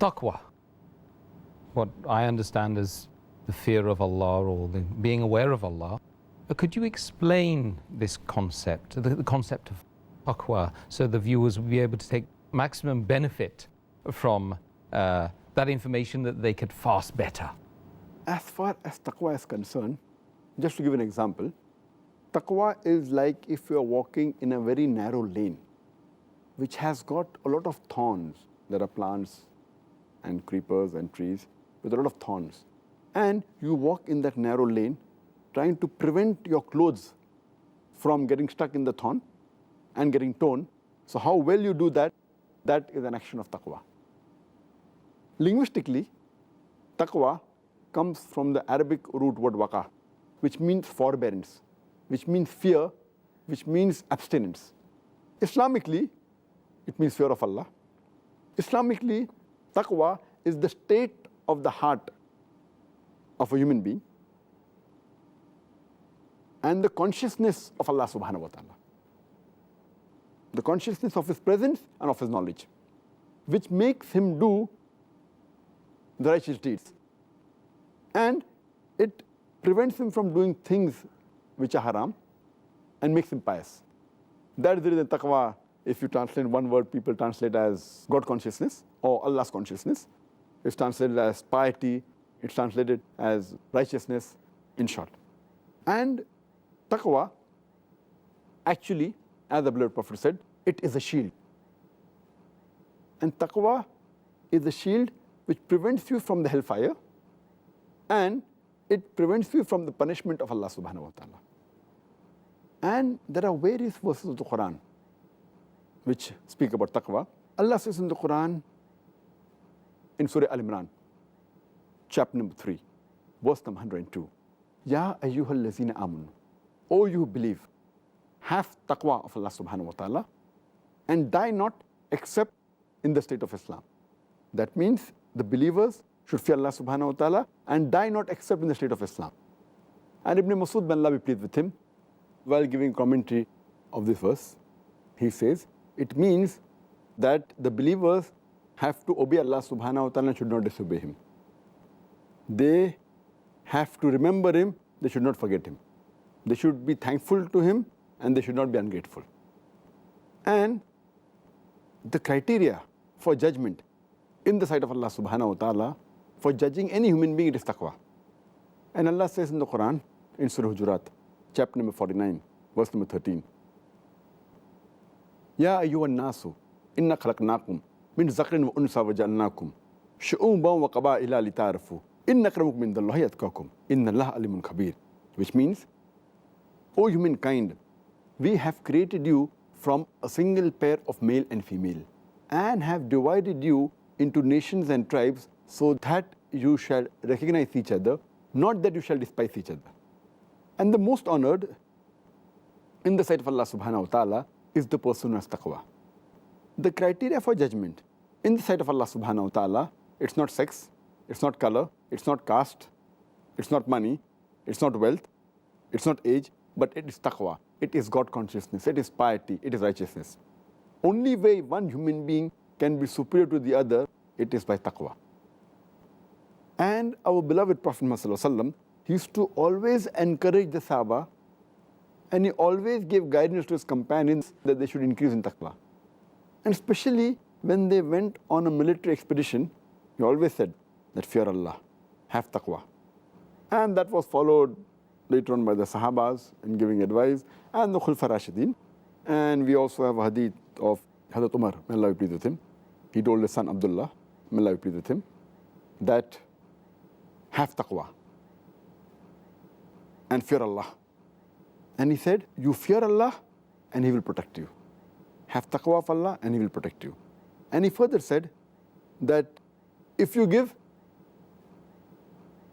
Taqwa, what I understand as the fear of Allah or the being aware of Allah. Could you explain this concept, the concept of taqwa, so the viewers will be able to take maximum benefit from that information, that they could fast better? As far as taqwa is concerned, just to give an example, taqwa is like if you are walking in a very narrow lane, which has got a lot of thorns. There are plants and creepers and trees with a lot of thorns. And you walk in that narrow lane, trying to prevent your clothes from getting stuck in the thorn and getting torn. So how well you do that, that is an action of taqwa. Linguistically, taqwa comes from the Arabic root word waqa, which means forbearance, which means fear, which means abstinence. Islamically, it means fear of Allah. Islamically, taqwa is the state of the heart of a human being and the consciousness of Allah subhanahu wa ta'ala. The consciousness of His presence and of His knowledge, which makes him do the righteous deeds. And it prevents him from doing things which are haram and makes him pious. That is the reason taqwa, if you translate one word, people translate as God consciousness or Allah's consciousness. It's translated as piety, it's translated as righteousness, in short. And taqwa, actually, as the beloved Prophet said, it is a shield. And taqwa is a shield which prevents you from the hellfire, and it prevents you from the punishment of Allah subhanahu wa ta'ala. And there are various verses of the Quran which speak about taqwa. Allah says in the Quran, in Surah Al-Imran, chapter number 3, verse number 102, Ya ayyuhal lazina amanu, O you who believe, have taqwa of Allah subhanahu wa ta'ala, and die not except in the state of Islam. That means the believers should fear Allah subhanahu wa ta'ala and die not except in the state of Islam. And Ibn Masud, may Allah be pleased with him, while giving commentary of this verse, he says, it means that the believers have to obey Allah subhanahu wa ta'ala and should not disobey Him. They have to remember Him, they should not forget Him. They should be thankful to Him and they should not be ungrateful. And the criteria for judgment in the sight of Allah subhanahu wa ta'ala, for judging any human being, it is taqwa. And Allah says in the Quran, in Surah Hujurat, chapter number 49, verse number 13, Ya ayyuhan nasu, inna khalaqnakum min zakrin wa unsa wa ja'alnakum shu'uban wa qaba'ila lita'arafu inna akramakum indallahi atqakum inna Allaha alimun khabir. Which means, O humankind, we have created you from a single pair of male and female and have divided you into nations and tribes so that you shall recognize each other, not that you shall despise each other. And the most honored in the sight of Allah subhanahu wa ta'ala is the person who has taqwa. The criteria for judgment in the sight of Allah subhanahu wa ta'ala, it's not sex, it's not color, it's not caste, it's not money, it's not wealth, it's not age, but it is taqwa. It is God consciousness, it is piety, it is righteousness. Only way one human being can be superior to the other, it is by taqwa. And our beloved Prophet Muhammad, he used to always encourage the Sahaba, and he always gave guidance to his companions that they should increase in taqwa. And especially when they went on a military expedition, he always said that fear Allah, have taqwa. And that was followed later on by the Sahabas in giving advice, and the Khulfa Rashidin. And we also have a hadith of Hazrat Umar, may Allah be pleased with him. He told his son Abdullah, may Allah be pleased with him, that have taqwa and fear Allah. And he said, you fear Allah and He will protect you. Have taqwa of Allah and He will protect you. And he further said that if you give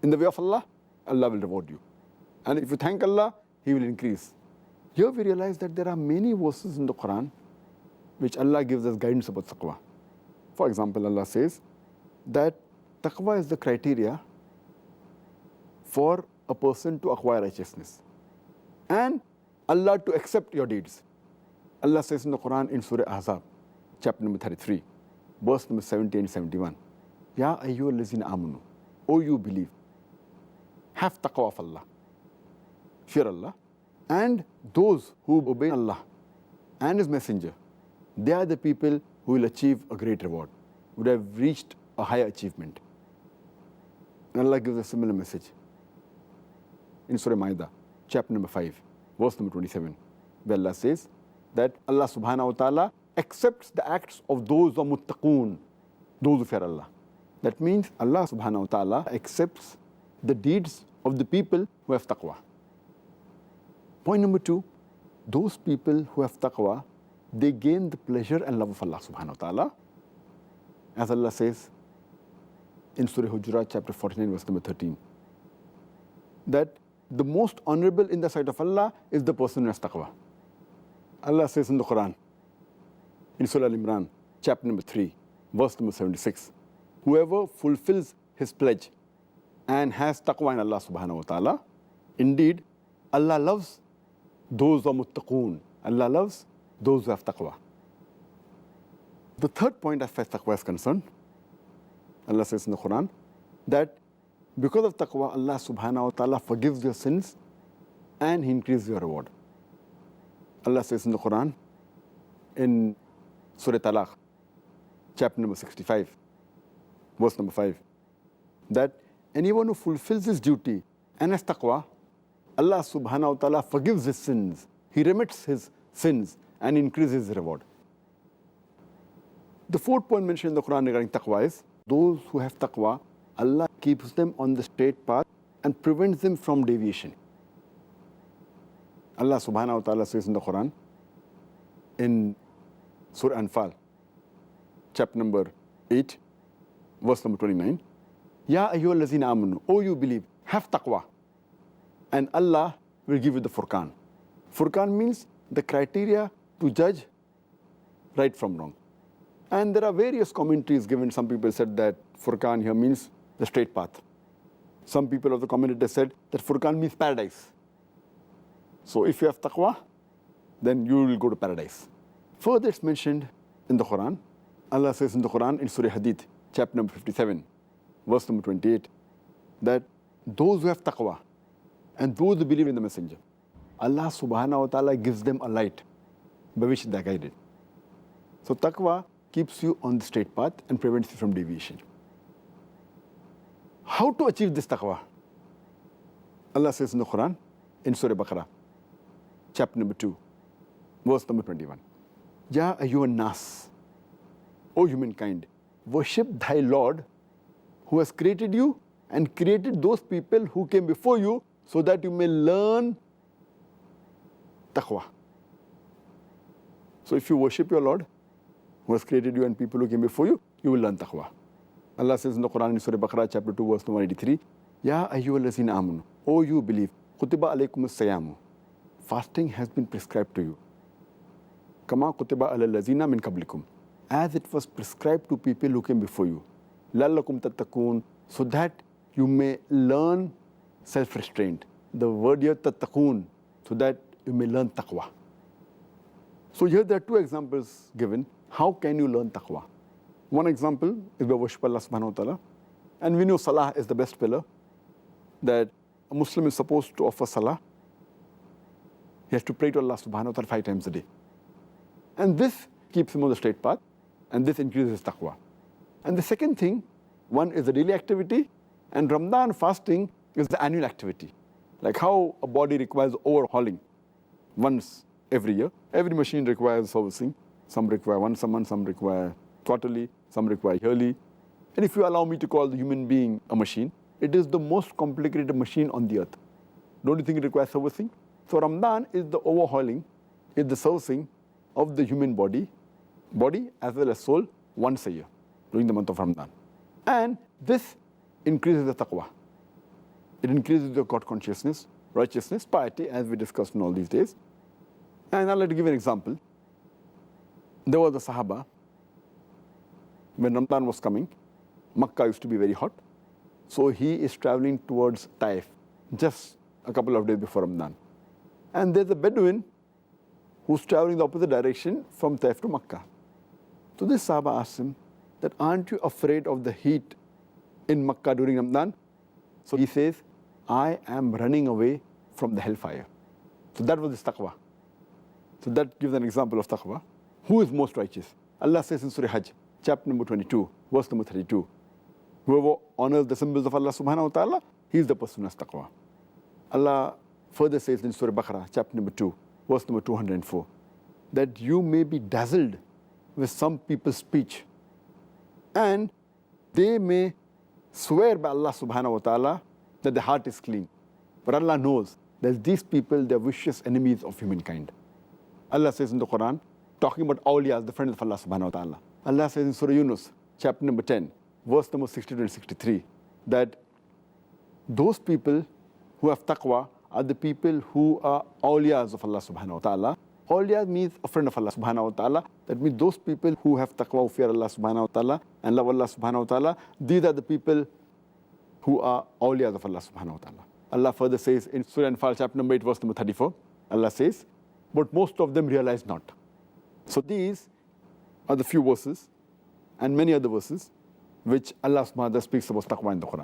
in the way of Allah, Allah will reward you. And if you thank Allah, He will increase. Here we realize that there are many verses in the Quran which Allah gives us guidance about taqwa. For example, Allah says that taqwa is the criteria for a person to acquire righteousness and Allah to accept your deeds. Allah says in the Quran in Surah Ahzab, chapter number 33, verse number 70 and 71, Ya ayyuhallazina amanu, O you believe, have taqwa of Allah, fear Allah, and those who obey Allah and His Messenger, they are the people who will achieve a great reward, would have reached a higher achievement. And Allah gives a similar message in Surah Ma'idah, chapter number 5, verse number 27, where Allah says that Allah subhanahu wa ta'ala accepts the acts of those who are muttaqoon, those who fear Allah. That means Allah subhanahu wa ta'ala accepts the deeds of the people who have taqwa. Point number 2, those people who have taqwa, they gain the pleasure and love of Allah subhanahu wa ta'ala. As Allah says in Surah Hujurat, chapter 49, verse number 13, that the most honorable in the sight of Allah is the person who has taqwa. Allah says in the Quran, in Surah Al-Imran, chapter number 3, verse number 76, whoever fulfills his pledge and has taqwa in Allah subhanahu wa ta'ala, indeed, Allah loves those who are muttaqoon. Allah loves those who have taqwa. The third point as far as taqwa is concerned, Allah says in the Quran, that because of taqwa, Allah subhanahu wa ta'ala forgives your sins and He increases your reward. Allah says in the Quran, in Surah Talaq, chapter number 65, verse number 5, that anyone who fulfills his duty and has taqwa, Allah subhanahu wa ta'ala forgives his sins, He remits his sins and increases his reward. The fourth point mentioned in the Quran regarding taqwa is, those who have taqwa, Allah keeps them on the straight path and prevents them from deviation. Allah subhanahu wa ta'ala says in the Quran, in Surah Anfal, chapter number 8, verse number 29, Ya ayyuhallazina amanu, O you believe, have taqwa, and Allah will give you the Furqan. Furqan means the criteria to judge right from wrong. And there are various commentaries given. Some people said that Furqan here means the straight path. Some people of the commentators said that Furqan means paradise. So if you have taqwa, then you will go to paradise. Further, it's mentioned in the Quran. Allah says in the Quran, in Surah Hadith, chapter number 57, verse number 28, that those who have taqwa and those who believe in the Messenger, Allah subhanahu wa ta'ala gives them a light by which they are guided. So taqwa keeps you on the straight path and prevents you from deviation. How to achieve this taqwa? Allah says in the Quran, in Surah Baqarah, chapter number 2, verse number 21, Ya ayyuhan nas, O humankind, worship thy Lord who has created you and created those people who came before you so that you may learn taqwa. So if you worship your Lord who has created you and people who came before you, you will learn taqwa. Allah says in the Quran in Surah Baqarah chapter 2 verse number 83, Ya ayyuhallazina amanu, O you believe, kutiba alaykumus siyamu, fasting has been prescribed to you. Kama kutiba alal lazina min qablikum, as it was prescribed to people who came before you. Lallakum tattaqoon, so that you may learn self-restraint. The word here tattaqoon, so that you may learn taqwa. So here there are two examples given. How can you learn taqwa? One example is by worship Allah subhanahu wa ta'ala. And we know salah is the best pillar, that a Muslim is supposed to offer salah. He has to pray to Allah subhanahu wa ta'ala 5 times a day. And this keeps him on the straight path, and this increases taqwa. And the second thing, one is the daily activity, and Ramadan fasting is the annual activity. Like how a body requires overhauling once every year. Every machine requires servicing. Some require once a month, some require quarterly, some require yearly. And if you allow me to call the human being a machine, it is the most complicated machine on the earth. Don't you think it requires servicing? So Ramadan is the overhauling, is the servicing of the human body as well as soul once a year during the month of Ramadan. And this increases the taqwa. It increases your God consciousness, righteousness, piety, as we discussed in all these days. And I'd like to give an example. There was a Sahaba, when Ramadan was coming, Makkah used to be very hot. So he is traveling towards Taif, just a couple of days before Ramadan. And there's a Bedouin who's traveling the opposite direction from Taif to Makkah. So this Sahaba asked him that, aren't you afraid of the heat in Makkah during Ramadan. So he says, I am running away from the hellfire. So that was his taqwa. So that gives an example of taqwa. Who is most righteous? Allah says in Surah Hajj, chapter number 22, verse number 32, whoever honors the symbols of Allah subhanahu wa ta'ala, he is the person who has taqwa. Allah further says in Surah Baqarah, chapter number 2, verse number 204, that you may be dazzled with some people's speech, and they may swear by Allah subhanahu wa ta'ala that the heart is clean. But Allah knows that these people, they are vicious enemies of humankind. Allah says in the Quran, talking about awliyas, the friends of Allah subhanahu wa ta'ala. Allah says in Surah Yunus, chapter number 10, verse number 62 and 63, that those people who have taqwa are the people who are awliyas of Allah subhanahu wa ta'ala. Awliya means a friend of Allah subhanahu wa ta'ala. That means those people who have taqwa, who fear Allah subhanahu wa ta'ala and love Allah subhanahu wa ta'ala, these are the people who are awliyas of Allah subhanahu wa ta'ala. Allah further says in Surah Anfal, chapter number 8, verse number 34, Allah says, but most of them realize not. So these are the few verses and many other verses which Allah subhanahu wa ta'ala speaks about taqwa in the Quran.